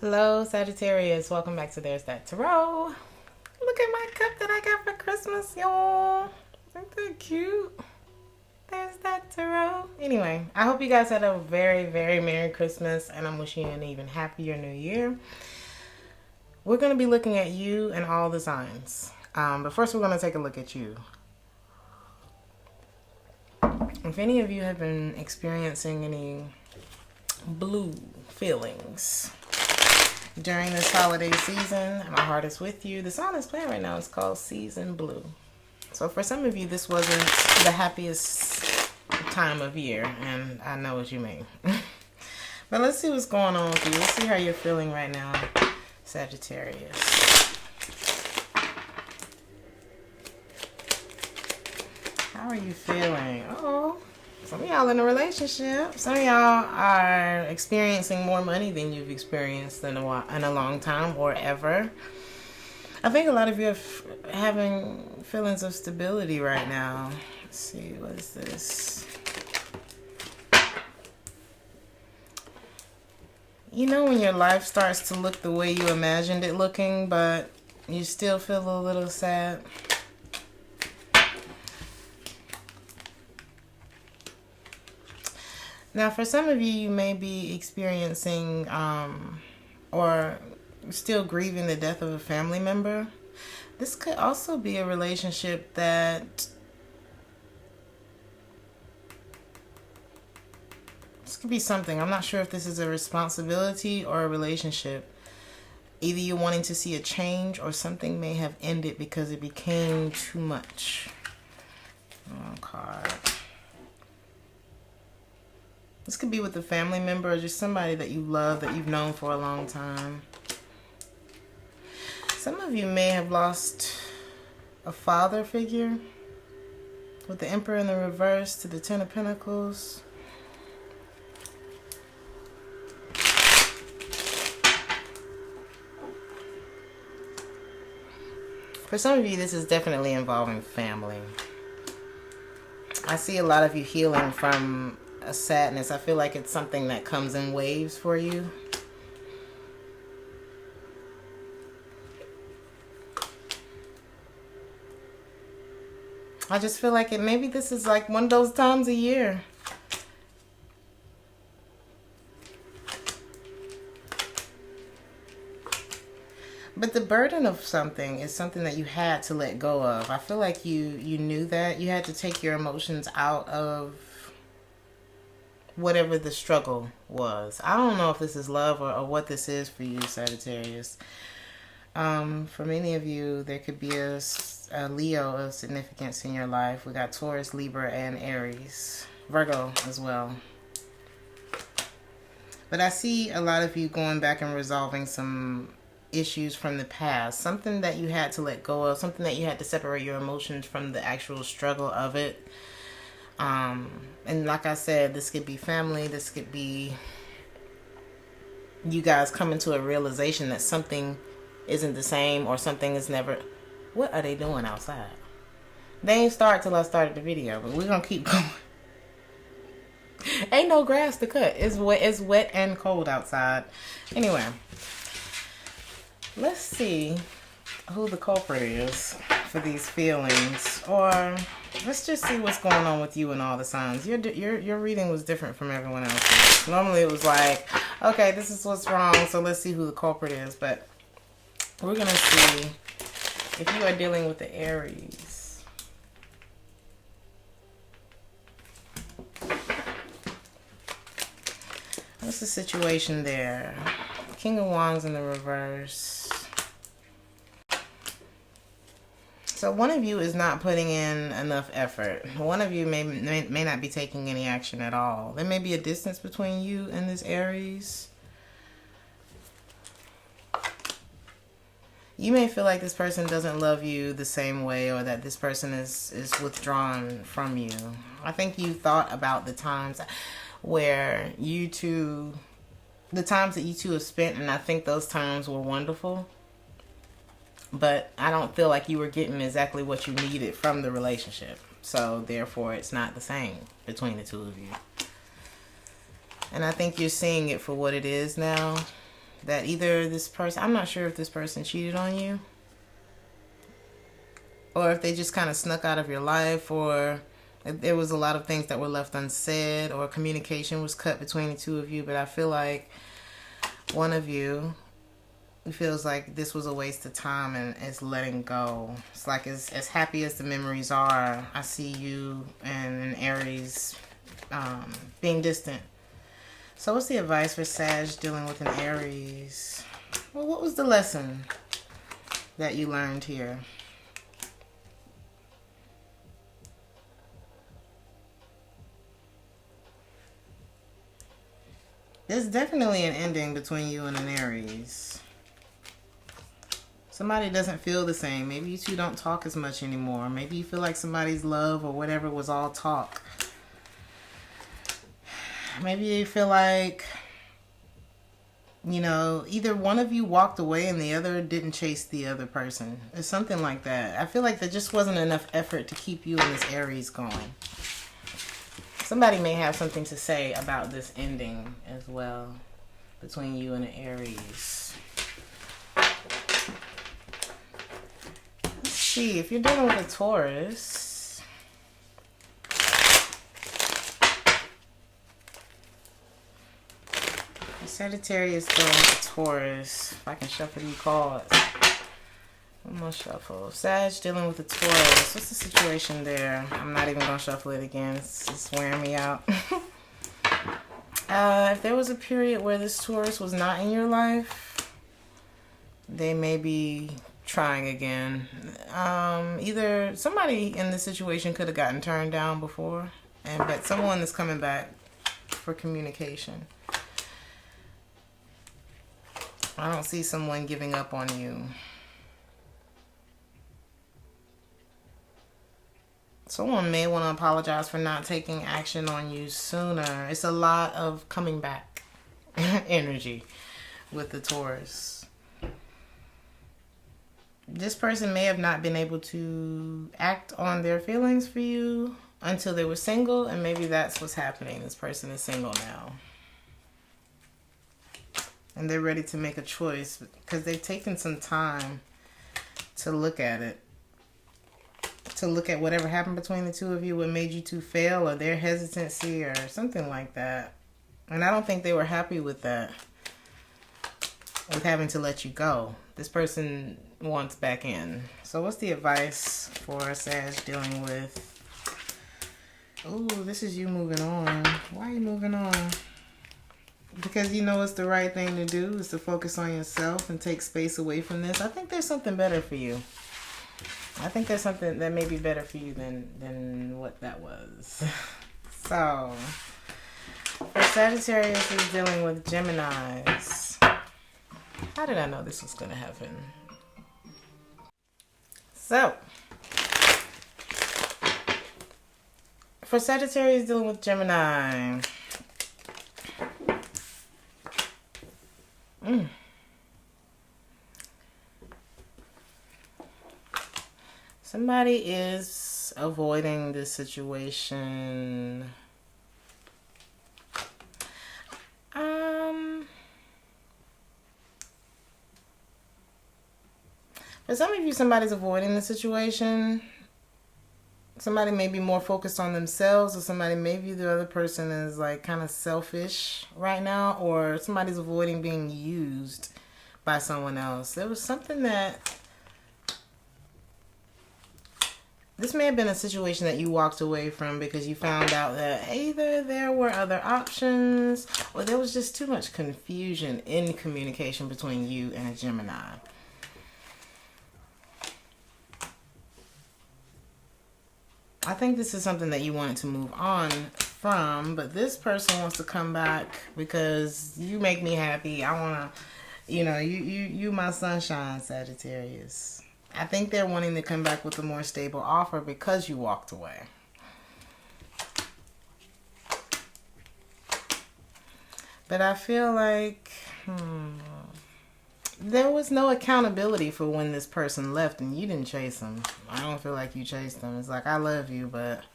Hello, Sagittarius. Welcome back to Theresthattarot. Look at my cup that I got for Christmas, y'all. Isn't that cute? Theresthattarot. Anyway, I hope you guys had a very, very Merry Christmas, and I'm wishing you an even happier New Year. We're going to be looking at you and all the signs. But first, we're going to take a look at you. If any of you have been experiencing any blue feelings during this holiday season, my heart is with you. The song that's playing right now is called Season Blue. So for some of you, this wasn't the happiest time of year, and I know what you mean. But let's see what's going on with you. Let's see how you're feeling right now, Sagittarius. How are you feeling? Oh, some of y'all in a relationship. Some of y'all are experiencing more money than you've experienced in a long time or ever. I think a lot of you are having feelings of stability right now. Let's see, what is this? You know when your life starts to look the way you imagined it looking, but you still feel a little sad? Now, for some of you, you may be experiencing or still grieving the death of a family member. This could also be a relationship that this could be something. I'm not sure if this is a responsibility or a relationship. Either you're wanting to see a change or something may have ended because it became too much. Oh, card. This could be with a family member or just somebody that you love, that you've known for a long time. Some of you may have lost a father figure with the Emperor in the reverse to the Ten of Pentacles. For some of you, this is definitely involving family. I see a lot of you healing from a sadness. I feel like it's something that comes in waves for you. I just feel like maybe this is like one of those times a year. But the burden of something is something that you had to let go of. I feel like you knew that. You had to take your emotions out of whatever the struggle was. I don't know if this is love or what this is for you, Sagittarius. For many of you, there could be a Leo of significance in your life. We got Taurus, Libra, and Aries. Virgo as well. But I see a lot of you going back and resolving some issues from the past. Something that you had to let go of. Something that you had to separate your emotions from the actual struggle of it. And like I said, this could be family. This could be you guys coming to a realization that something isn't the same or something is never... What are they doing outside? They ain't start till I started the video, but we're going to keep going. Ain't no grass to cut. It's wet and cold outside. Anyway, let's see who the culprit is for these feelings, or let's just see what's going on with you and all the signs. Your reading was different from everyone else's. Normally it was like, okay, this is what's wrong, so let's see who the culprit is. But we're gonna see if you are dealing with the Aries. What's the situation there? King of Wands in the reverse. So one of you is not putting in enough effort. One of you may not be taking any action at all. There may be a distance between you and this Aries. You may feel like this person doesn't love you the same way, or that this person is withdrawn from you. I think you thought about the times where the times that you two have spent, and I think those times were wonderful. But I don't feel like you were getting exactly what you needed from the relationship. So therefore, it's not the same between the two of you. And I think you're seeing it for what it is now. that either this person, I'm not sure if this person cheated on you, or if they just kind of snuck out of your life, or if there was a lot of things that were left unsaid, or communication was cut between the two of you. But I feel like one of you feels like this was a waste of time and is letting go. It's like as happy as the memories are, I see you and an Aries being distant. So what's the advice for Sag dealing with an Aries? Well, what was the lesson that you learned here? There's definitely an ending between you and an Aries. Somebody doesn't feel the same. Maybe you two don't talk as much anymore. Maybe you feel like somebody's love or whatever was all talk. Maybe you feel like, you know, either one of you walked away and the other didn't chase the other person. It's something like that. I feel like there just wasn't enough effort to keep you and this Aries going. Somebody may have something to say about this ending as well between you and an Aries. Let's see, if you're dealing with a Taurus, Sagittarius dealing with a Taurus. If I can shuffle these cards. I'm gonna shuffle. Sag dealing with a Taurus. What's the situation there? I'm not even gonna shuffle it again. It's just wearing me out. If there was a period where this Taurus was not in your life, they may be trying again. Either somebody in this situation could have gotten turned down before, but someone is coming back for communication. I don't see someone giving up on you. Someone may want to apologize for not taking action on you sooner. It's a lot of coming back energy with the Taurus. This person may have not been able to act on their feelings for you until they were single, and maybe that's what's happening. This person is single now. And they're ready to make a choice because they've taken some time to look at it. To look at whatever happened between the two of you, what made you two fail, or their hesitancy, or something like that. And I don't think they were happy with that. With having to let you go. This person wants back in. So what's the advice for Sag dealing with... Ooh, this is you moving on. Why are you moving on? Because you know it's the right thing to do, is to focus on yourself and take space away from this. I think there's something better for you. I think there's something that may be better for you than what that was. So, for Sagittarius is dealing with Geminis. How did I know this was going to happen? So, for Sagittarius dealing with Gemini. Somebody is avoiding this situation. For some of you, somebody's avoiding the situation. Somebody may be more focused on themselves, or somebody, maybe the other person is like kind of selfish right now, or somebody's avoiding being used by someone else. There was something that... This may have been a situation that you walked away from because you found out that either there were other options, or there was just too much confusion in communication between you and a Gemini. I think this is something that you wanted to move on from, but this person wants to come back because you make me happy. I want to, you know, you my sunshine, Sagittarius. I think they're wanting to come back with a more stable offer because you walked away. But I feel like there was no accountability for when this person left and you didn't chase them. I don't feel like you chased them. It's like, I love you, but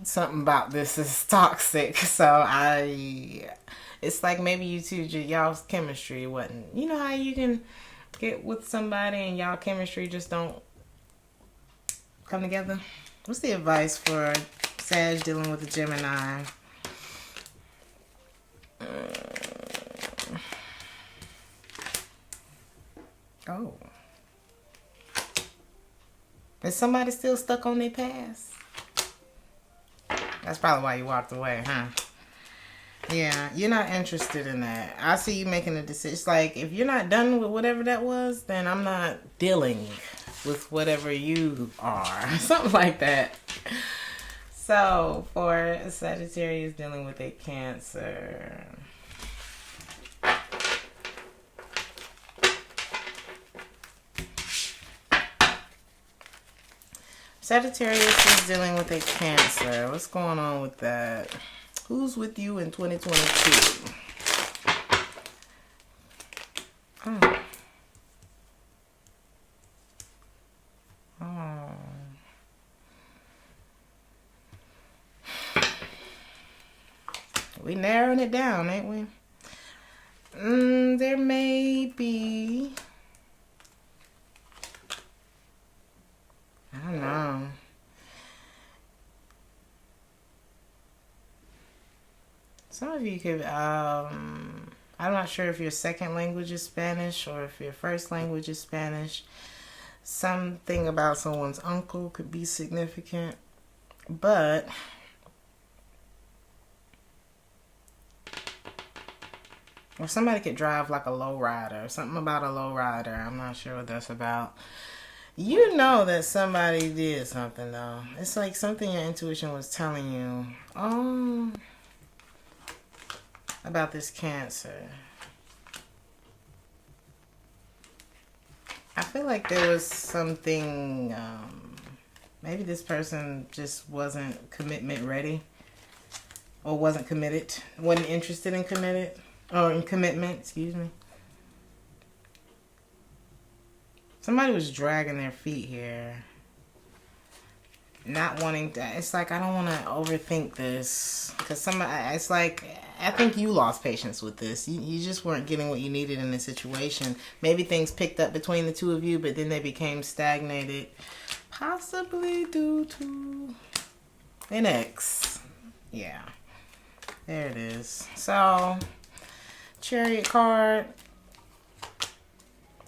something about this is toxic. So it's like maybe you two, y'all's chemistry wasn't. You know how you can get with somebody and y'all chemistry just don't come together? What's the advice for Sag dealing with a Gemini? Oh. Is somebody still stuck on their past? That's probably why you walked away, huh? Yeah, you're not interested in that. I see you making a decision. It's like, if you're not done with whatever that was, then I'm not dealing with whatever you are. Something like that. So, for Sagittarius dealing with a Cancer. Sagittarius is dealing with a Cancer. What's going on with that? Who's with you in 2022? Oh. Oh. We narrowing it down, ain't we? There may be... I don't know. Some of you could, I'm not sure if your second language is Spanish or if your first language is Spanish. Something about someone's uncle could be significant. But or somebody could drive like a low rider. Something about a low rider. I'm not sure what that's about. You know that somebody did something, though. It's like something your intuition was telling you. Oh, about this Cancer. I feel like there was something, maybe this person just wasn't commitment ready. Or wasn't committed. Wasn't interested in commitment, excuse me. Somebody was dragging their feet here. Not wanting to, it's like, I don't want to overthink this. Because it's like, I think you lost patience with this. You just weren't getting what you needed in the situation. Maybe things picked up between the two of you, but then they became stagnated. Possibly due to an ex. Yeah. There it is. So, Chariot card.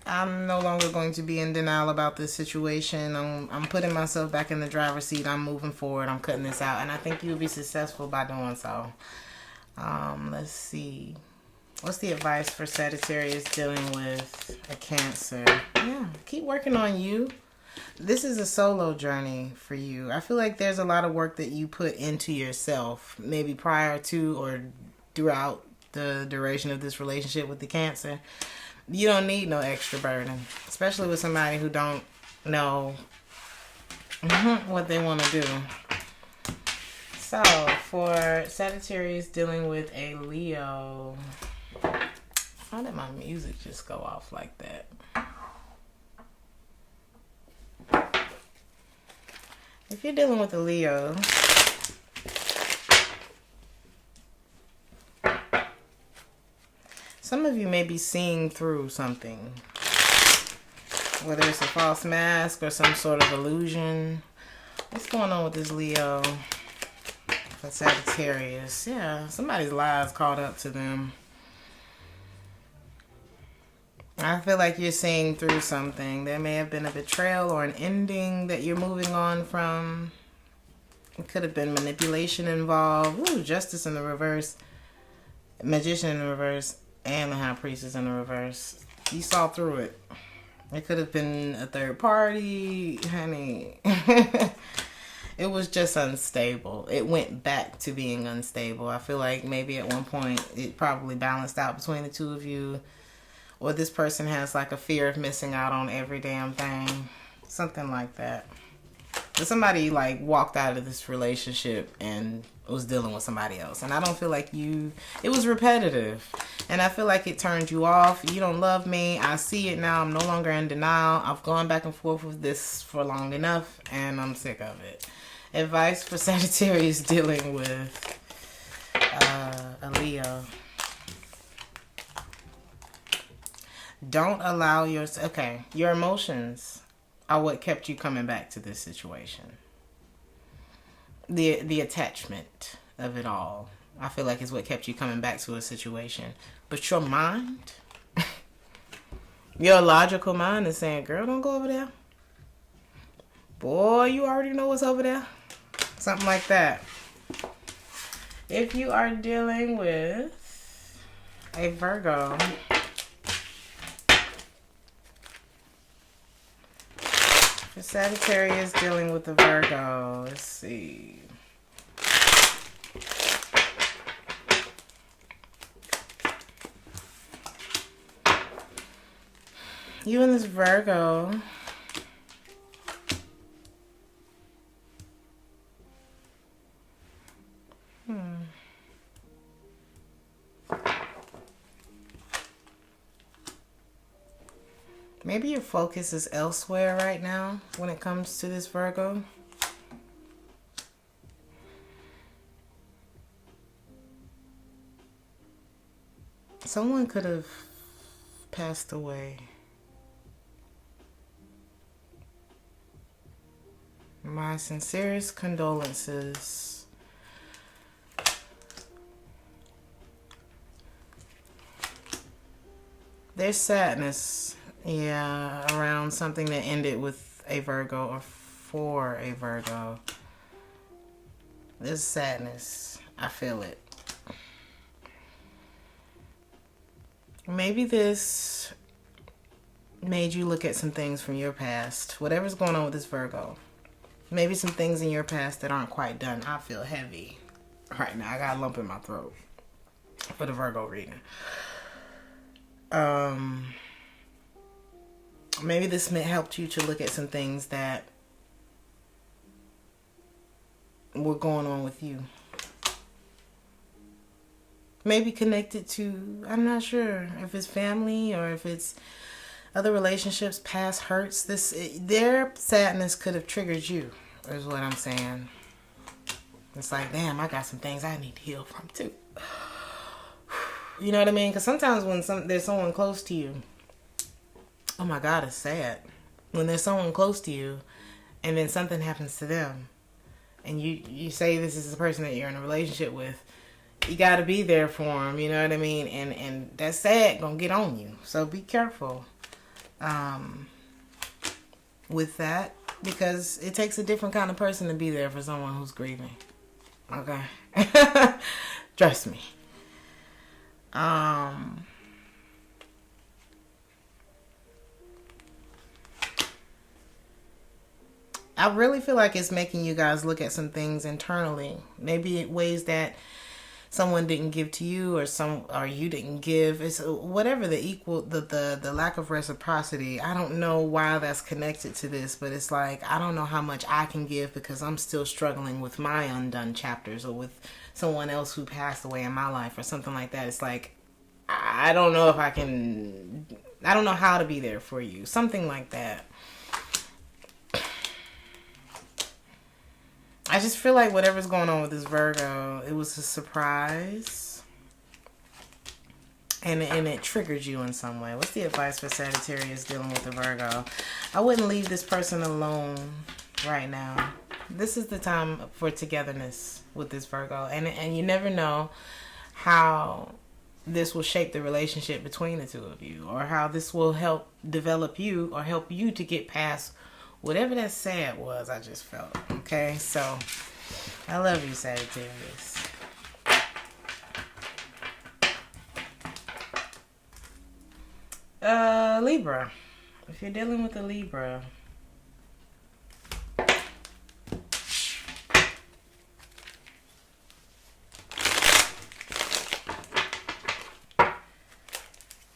I'm no longer going to be in denial about this situation. I'm putting myself back in the driver's seat. I'm moving forward. I'm cutting this out. And I think you'll be successful by doing so. Let's see. What's the advice for Sagittarius dealing with a Cancer? Yeah, keep working on you. This is a solo journey for you. I feel like there's a lot of work that you put into yourself, maybe prior to or throughout the duration of this relationship with the Cancer. You don't need no extra burden, especially with somebody who don't know what they want to do. So, for Sagittarius dealing with a Leo, how did my music just go off like that? If you're dealing with a Leo, some of you may be seeing through something, whether it's a false mask or some sort of illusion. What's going on with this Leo for Sagittarius? Yeah, somebody's lies caught up to them. I feel like you're seeing through something. There may have been a betrayal or an ending that you're moving on from. It could have been manipulation involved. Ooh, Justice in the reverse. Magician in the reverse. And the High Priestess in the reverse. You saw through it. It could have been a third party. Honey. It was just unstable. It went back to being unstable. I feel like maybe at one point it probably balanced out between the two of you. Or this person has like a fear of missing out on every damn thing. Something like that. But somebody like walked out of this relationship and was dealing with somebody else. And I don't feel like it was repetitive. And I feel like it turned you off. You don't love me. I see it now. I'm no longer in denial. I've gone back and forth with this for long enough and I'm sick of it. Advice for Sagittarius dealing with a Leo. Don't allow your emotions are what kept you coming back to this situation. The attachment of it all, I feel like, is what kept you coming back to a situation. But your mind, your logical mind is saying, girl, don't go over there. Boy, you already know what's over there. Something like that. If you are dealing with a Virgo, for Sagittarius dealing with the Virgo, let's see. You and this Virgo, maybe your focus is elsewhere right now when it comes to this Virgo. Someone could have passed away. My sincerest condolences. There's sadness, around something that ended with a Virgo or for a Virgo. There's sadness. I feel it. Maybe this made you look at some things from your past. Whatever's going on with this Virgo. Maybe some things in your past that aren't quite done. I feel heavy right now. I got a lump in my throat for the Virgo reading. Maybe this helped you to look at some things that were going on with you. Maybe connected to, I'm not sure if it's family or if it's other relationships, past hurts. Their sadness could have triggered you, is what I'm saying. It's like, damn, I got some things I need to heal from too. You know what I mean? Because sometimes when there's someone close to you, oh my God, it's sad. When there's someone close to you and then something happens to them and you say this is the person that you're in a relationship with, you got to be there for them, you know what I mean? And that sad gonna get on you. So be careful with that, because it takes a different kind of person to be there for someone who's grieving. Okay? Trust me. I really feel like it's making you guys look at some things internally. Maybe in ways that someone didn't give to you, or you didn't give. It's whatever the lack of reciprocity. I don't know why that's connected to this, but it's like, I don't know how much I can give because I'm still struggling with my undone chapters, or with someone else who passed away in my life or something like that. It's like, I don't know if I don't know how to be there for you. Something like that. I just feel like whatever's going on with this Virgo, it was a surprise. And it triggered you in some way. What's the advice for Sagittarius dealing with the Virgo? I wouldn't leave this person alone right now. This is the time for togetherness with this Virgo. And you never know how this will shape the relationship between the two of you, or how this will help develop you or help you to get past whatever that sad was I just felt. Okay, so I love you, Sagittarius. Libra. If you're dealing with a Libra,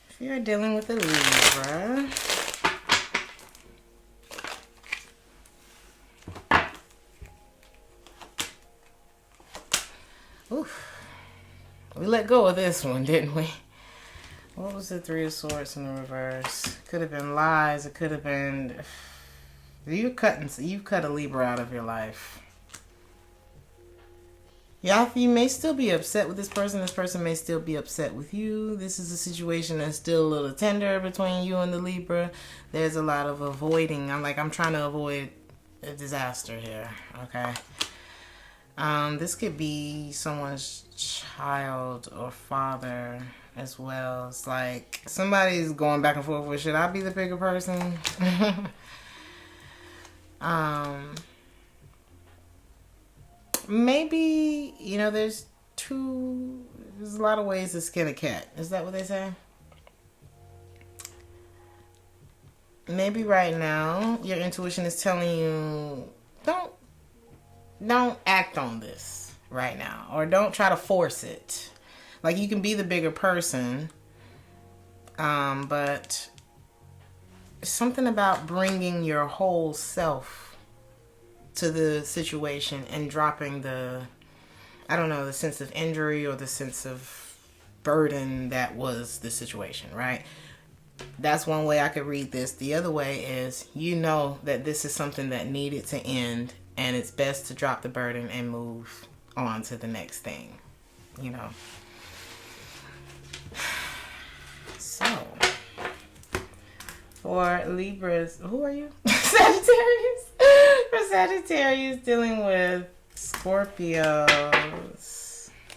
if you're dealing with a Libra, oof. We let go of this one, didn't we? What was the Three of Swords in the reverse? Could have been lies. It could have been... You cut a Libra out of your life. Yeah, you may still be upset with this person. This person may still be upset with you. This is a situation that's still a little tender between you and the Libra. There's a lot of avoiding. I'm trying to avoid a disaster here. Okay. This could be someone's child or father as well. It's like somebody's going back and forth with, should I be the bigger person? Maybe, there's a lot of ways to skin a cat. Is that what they say? Maybe right now your intuition is telling you don't act on this right now, or don't try to force it. Like, you can be the bigger person, but something about bringing your whole self to the situation and dropping the sense of injury or the sense of burden that was the situation, right? That's one way I could read this. The other way is, that this is something that needed to end, and it's best to drop the burden and move on to the next thing, So, for Libras, who are you? Sagittarius. For Sagittarius dealing with Scorpios.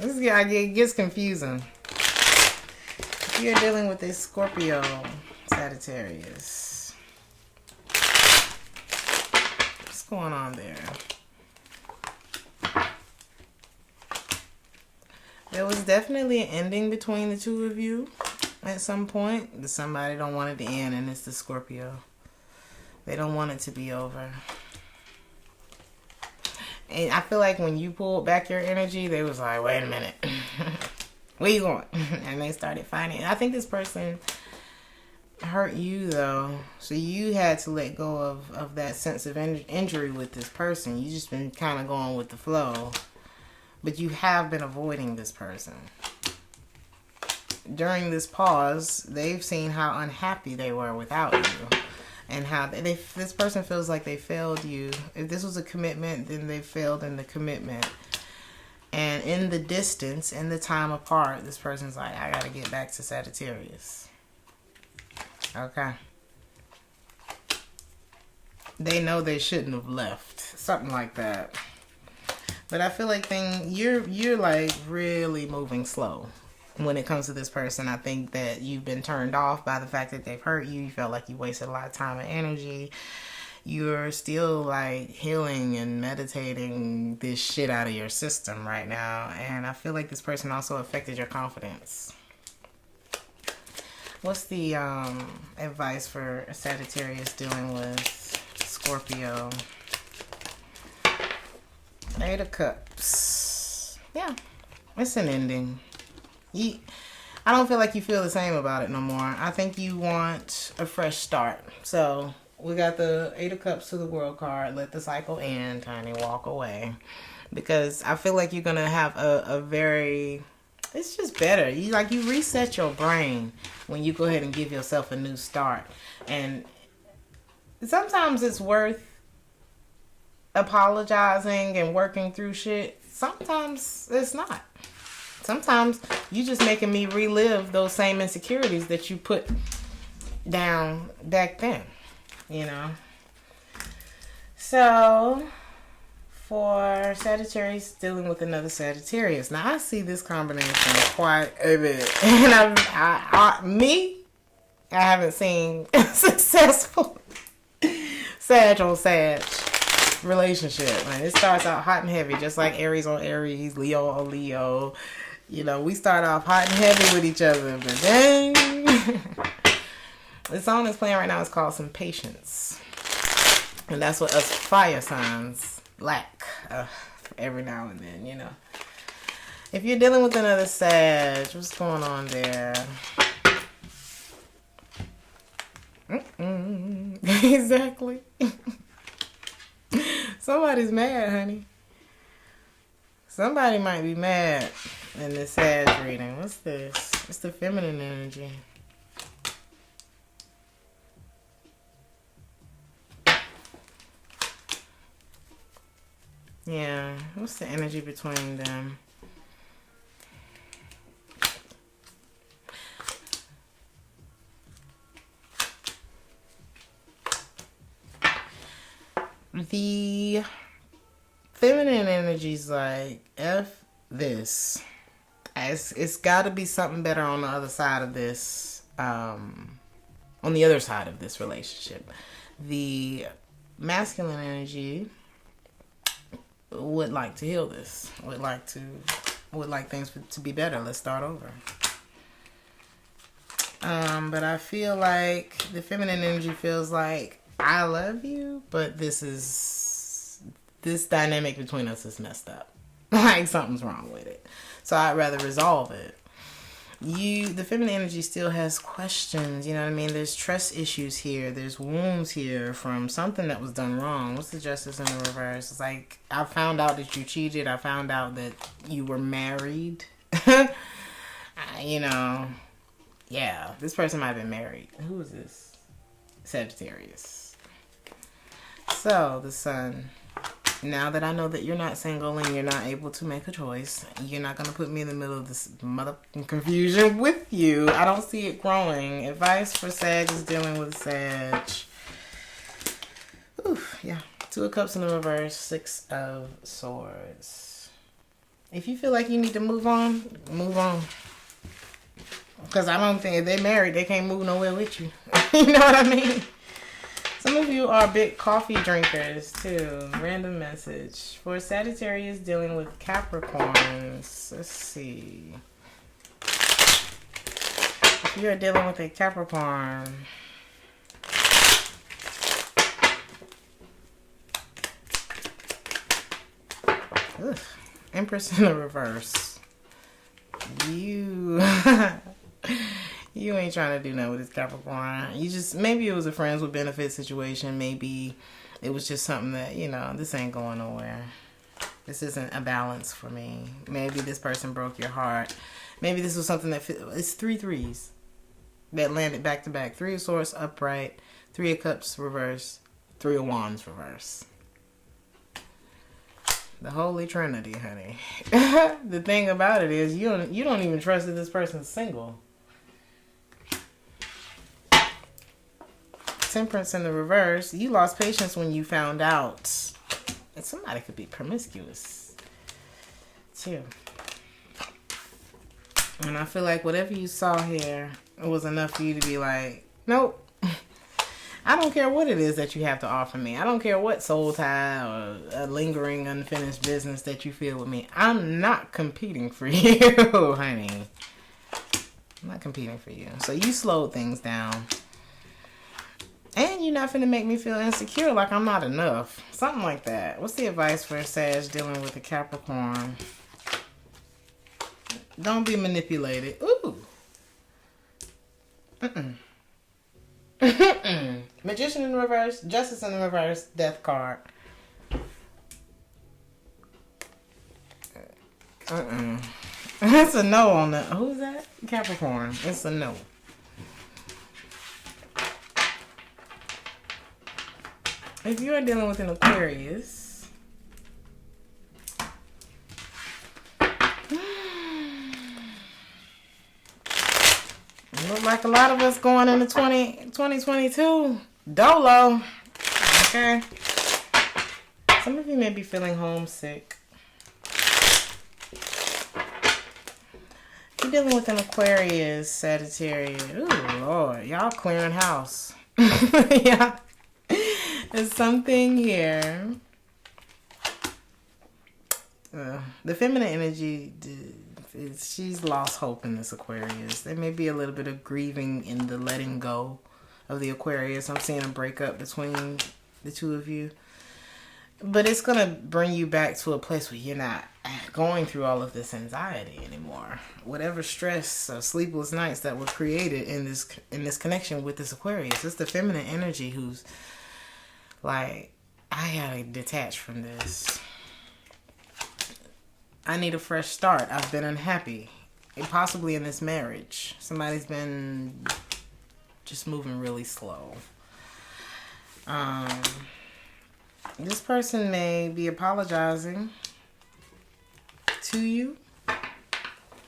It gets confusing. If you're dealing with a Scorpio, Sagittarius, what's going on there? There was definitely an ending between the two of you at some point. Somebody don't want it to end, and it's the Scorpio. They don't want it to be over. And I feel like when you pulled back your energy, they was like, wait a minute. Where you going? And they started fighting. I think this person hurt you, though. So you had to let go of that sense of injury with this person. You just been kind of going with the flow. But you have been avoiding this person. During this pause, they've seen how unhappy they were without you. And how this person feels like they failed you. If this was a commitment, then they failed in the commitment. And in the distance, in the time apart, this person's like, I gotta get back to Sagittarius. Okay. They know they shouldn't have left. Something like that. But I feel like you're like really moving slow. When it comes to this person, I think that you've been turned off by the fact that they've hurt you. You felt like you wasted a lot of time and energy. You're still like healing and meditating this shit out of your system right now. And I feel like this person also affected your confidence. What's the advice for Sagittarius dealing with Scorpio? Eight of Cups. Yeah, it's an ending. I don't feel like you feel the same about it no more. I think you want a fresh start. So we got the Eight of Cups to the World card. Let the cycle end, honey. Walk away. Because I feel like you're going to have a very... It's just better. You reset your brain when you go ahead and give yourself a new start. And sometimes it's worth apologizing and working through shit. Sometimes it's not. Sometimes you just making me relive those same insecurities that you put down back then, So, for Sagittarius dealing with another Sagittarius. Now, I see this combination quite a bit. And I haven't seen a successful Sag on Sag relationship. Man, it starts out hot and heavy, just like Aries on Aries, Leo on Leo. We start off hot and heavy with each other, but dang. The song that's playing right now is called Some Patience. And that's what us fire signs lack every now and then, If you're dealing with another Sag, what's going on there? Exactly. Somebody's mad, honey. Somebody might be mad in this Sag reading. What's this? It's the feminine energy. Yeah. What's the energy between them? The feminine energy's like, F this. It's got to be something better on the other side of this. On the other side of this relationship. The masculine energy would like to heal this. Would like things to be better. Let's start over. But I feel like the feminine energy feels like, I love you, but this dynamic between us is messed up. Like something's wrong with it. So I'd rather resolve it. The feminine energy still has questions, you know what I mean? There's trust issues here. There's wounds here from something that was done wrong. What's the justice in the reverse? It's like, I found out that you cheated. I found out that you were married. You know, yeah, this person might have been married. Who is this? Sagittarius. So, the sun. Now that I know that you're not single and you're not able to make a choice, you're not going to put me in the middle of this motherfucking confusion with you. I don't see it growing. Advice for Sag is dealing with Sag. Oof, yeah. 2 of Cups in the reverse, 6 of Swords. If you feel like you need to move on, move on. Because I don't think if they're married, they can't move nowhere with you. You know what I mean? Some of you are big coffee drinkers too. Random message. For Sagittarius dealing with Capricorns. Let's see. If you're dealing with a Capricorn. Ugh. Empress in the reverse. You... You ain't trying to do nothing with this Capricorn. You just, maybe it was a friends with benefits situation. Maybe it was just something that, you know, this ain't going nowhere. This isn't a balance for me. Maybe this person broke your heart. Maybe this was something that, it's 3 threes that landed back to back. 3 of Swords upright, 3 of Cups reverse, 3 of Wands reverse. The Holy Trinity, honey. The thing about it is you don't even trust that this person's single. Temperance in the reverse. You lost patience when you found out that somebody could be promiscuous too. And I feel like whatever you saw here, it was enough for you to be like, nope. I don't care what it is that you have to offer me. I don't care what soul tie or a lingering unfinished business that you feel with me. I'm not competing for you, honey. I'm not competing for you. So you slowed things down. And you're not finna make me feel insecure like I'm not enough. Something like that. What's the advice for a Sag dealing with a Capricorn? Don't be manipulated. Ooh. Magician in the reverse. Justice in the reverse. Death card. It's a no on that. Who's that? Capricorn. It's a no. If you are dealing with an Aquarius, look like a lot of us going into 2022 dolo. Okay. Some of you may be feeling homesick. You're dealing with an Aquarius, Sagittarius. Ooh, Lord. Y'all clearing house. Yeah. There's something here. The feminine energy, she's lost hope in this Aquarius. There may be a little bit of grieving in the letting go of the Aquarius. I'm seeing a breakup between the 2 of you. But it's going to bring you back to a place where you're not going through all of this anxiety anymore. Whatever stress or sleepless nights that were created in this connection with this Aquarius. It's the feminine energy who's like, I gotta detach from this. I need a fresh start. I've been unhappy. And possibly in this marriage. Somebody's been just moving really slow. This person may be apologizing to you,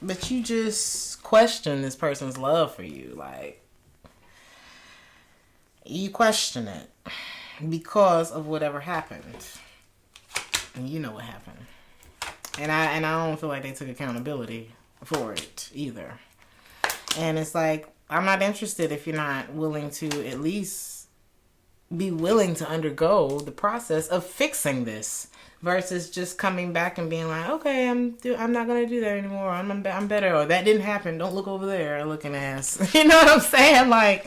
but you just question this person's love for you. Like, you question it because of whatever happened. And you know what happened. And I don't feel like they took accountability for it either. And it's like, I'm not interested if you're not willing to at least be willing to undergo the process of fixing this, versus just coming back and being like, okay, I'm not gonna do that anymore. I'm better, or that didn't happen. Don't look over there, looking ass. You know what I'm saying? Like,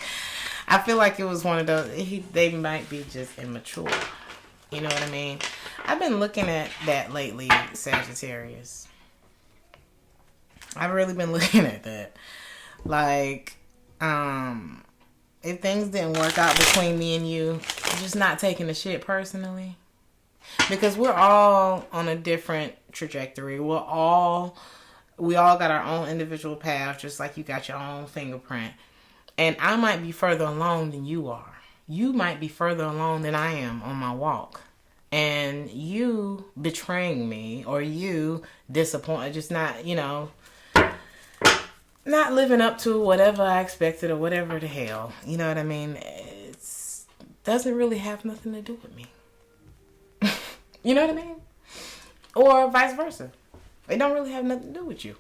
I feel like it was one of those. They might be just immature. You know what I mean? I've been looking at that lately, Sagittarius. I've really been looking at that. Like, if things didn't work out between me and you, I'm just not taking the shit personally. Because we're all on a different trajectory. We all got our own individual path, just like you got your own fingerprint. And I might be further along than you are. You might be further along than I am on my walk. And you betraying me, or you disappointed, just not, not living up to whatever I expected, or whatever the hell. You know what I mean? It doesn't really have nothing to do with me. You know what I mean? Or vice versa. It don't really have nothing to do with you.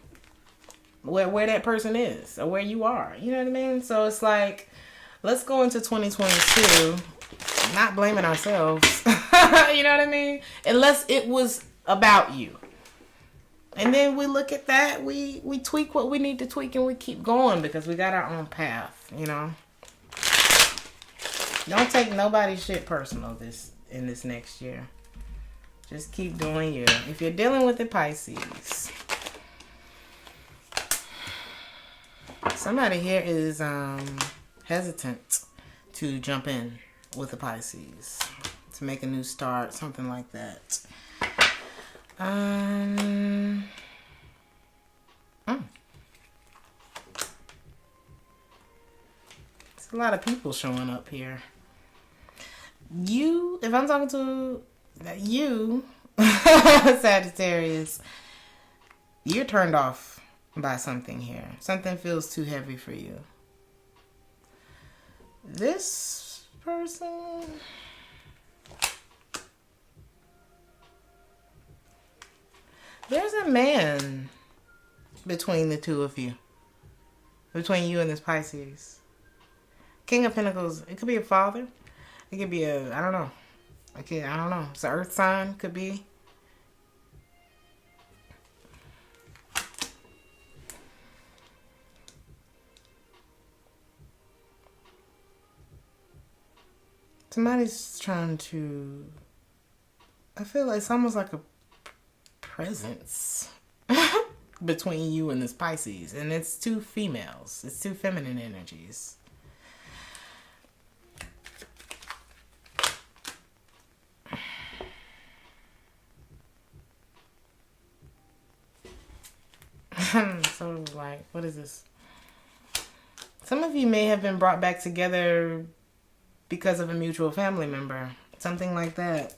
Where that person is, or where you are. You know what I mean? So it's like, let's go into 2022 not blaming ourselves. You know what I mean? Unless it was about you. And then we look at that, we tweak what we need to tweak, and we keep going because we got our own path, you know? Don't take nobody's shit personal in this next year. Just keep doing you. If you're dealing with the Pisces, somebody here is hesitant to jump in with the Pisces, to make a new start, something like that. There's a lot of people showing up here. If I'm talking to you, Sagittarius, you're turned off by something here. Something feels too heavy for you. This person, there's a man between the two of you. Between you and this Pisces. King of Pentacles. It could be a father. It could be I don't know. I don't know. It's an earth sign. Could be. Somebody's trying to... I feel like it's almost like a presence between you and this Pisces. And it's two females. It's two feminine energies. So, like, what is this? Some of you may have been brought back together because of a mutual family member. Something like that.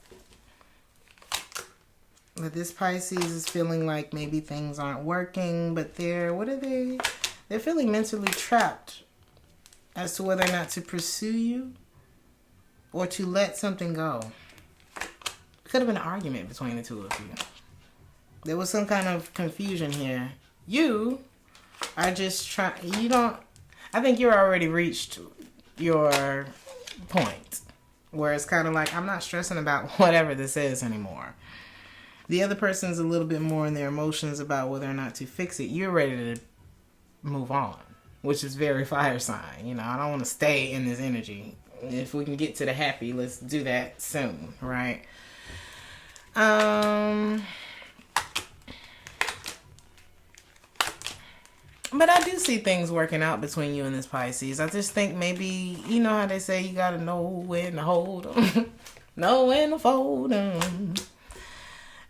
But this Pisces is feeling like maybe things aren't working, but they're feeling mentally trapped as to whether or not to pursue you or to let something go. It could have been an argument between the two of you. There was some kind of confusion here. You are just trying, I think you're already reached your point where it's kind of like, I'm not stressing about whatever this is anymore. The other person's a little bit more in their emotions about whether or not to fix it. You're ready to move on, which is very fire sign. I don't want to stay in this energy. If we can get to the happy, let's do that soon, right? But I do see things working out between you and this Pisces. I just think maybe, you know how they say you got to know when to hold them. Know when to fold them.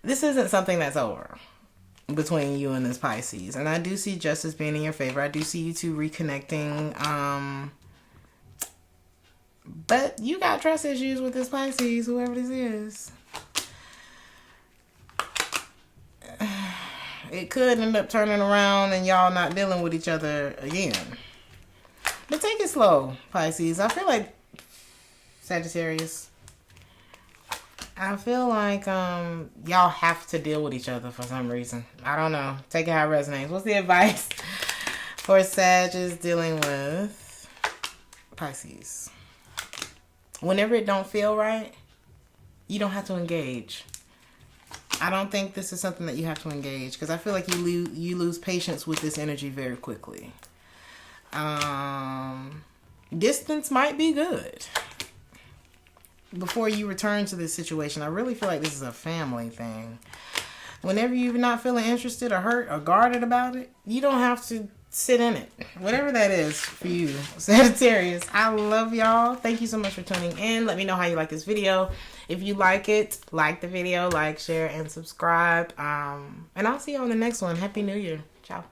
This isn't something that's over between you and this Pisces. And I do see justice being in your favor. I do see you two reconnecting. But you got trust issues with this Pisces, whoever this is. It could end up turning around and y'all not dealing with each other again. But take it slow, Pisces. I feel like Sagittarius. I feel like y'all have to deal with each other for some reason. I don't know. Take it how it resonates. What's the advice for Sagittarius dealing with Pisces? Whenever it don't feel right, you don't have to engage. I don't think this is something that you have to engage, because I feel like you lose patience with this energy very quickly. Distance might be good before you return to this situation. I really feel like this is a family thing. Whenever you're not feeling interested or hurt or guarded about it, you don't have to sit in it. Whatever that is for you, Sagittarius. I love y'all. Thank you so much for tuning in. Let me know how you like this video. If you like it, like the video, like, share, and subscribe. And I'll see you on the next one. Happy New Year. Ciao.